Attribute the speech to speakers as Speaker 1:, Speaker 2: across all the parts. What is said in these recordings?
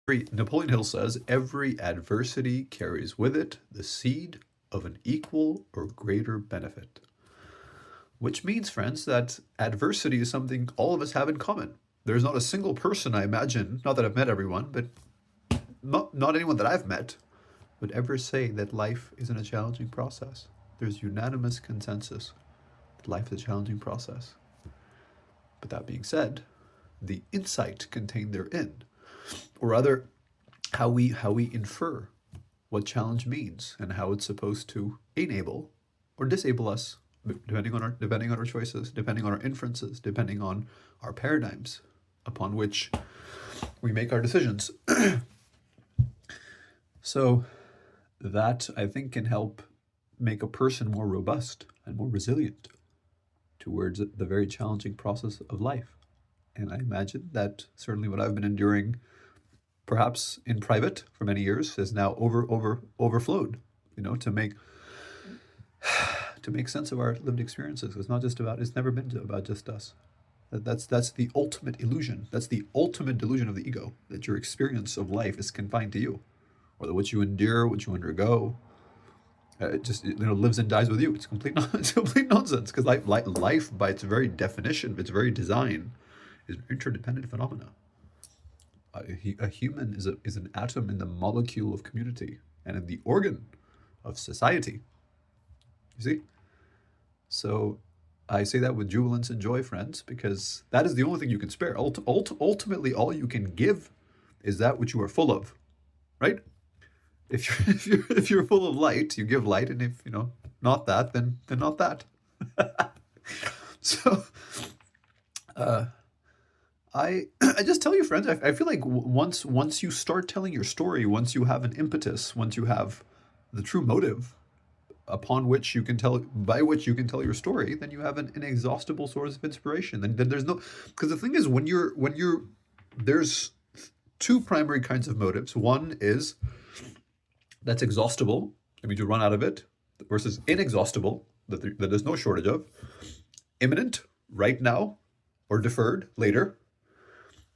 Speaker 1: Napoleon Hill says, every adversity carries with it the seed of an equal or greater benefit. Which means, friends, that adversity is something all of us have in common. There's not a single person, I imagine, not that I've met everyone, but not anyone that I've met, would ever say that life isn't a challenging process. There's unanimous consensus that life is a challenging process. But that being said, the insight contained therein, or rather, how we infer what challenge means and how it's supposed to enable or disable us, depending on our choices, depending on our inferences, depending on our paradigms upon which we make our decisions. So that, I think, can help make a person more robust and more resilient towards the very challenging process of life. And I imagine that certainly what I've been enduring, perhaps in private for many years, has now overflowed, to make sense of our lived experiences. It's not just about, it's never been about just us. That's the ultimate illusion. That's the ultimate delusion of the ego, that your experience of life is confined to you, or that what you endure, what you undergo, it just lives and dies with you. It's it's complete nonsense, because life by its very definition, its very design, is an interdependent phenomena. A human is an atom in the molecule of community and in the organ of society. You see? So I say that with jubilance and joy, friends, because that is the only thing you can spare. Ultimately, all you can give is that which you are full of, right? If you're full of light, you give light, and if not that, then not that. So I just tell you, friends, I feel like once you start telling your story, once you have an impetus, once you have the true motive by which you can tell your story, then you have an inexhaustible source of inspiration. Then there's no, because the thing is, there's two primary kinds of motives. One is that's exhaustible, that means you run out of it, versus inexhaustible, that there's no shortage of, imminent, right now, or deferred, later.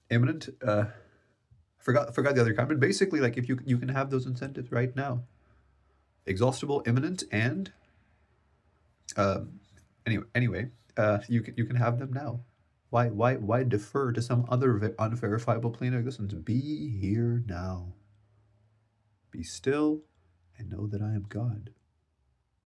Speaker 1: Imminent, forgot the other kind, but basically, like, if you can have those incentives right now. Exhaustible, imminent, and anyway, you can have them now. Why defer to some other unverifiable plane of existence? Be here now. Be still and know that I am God.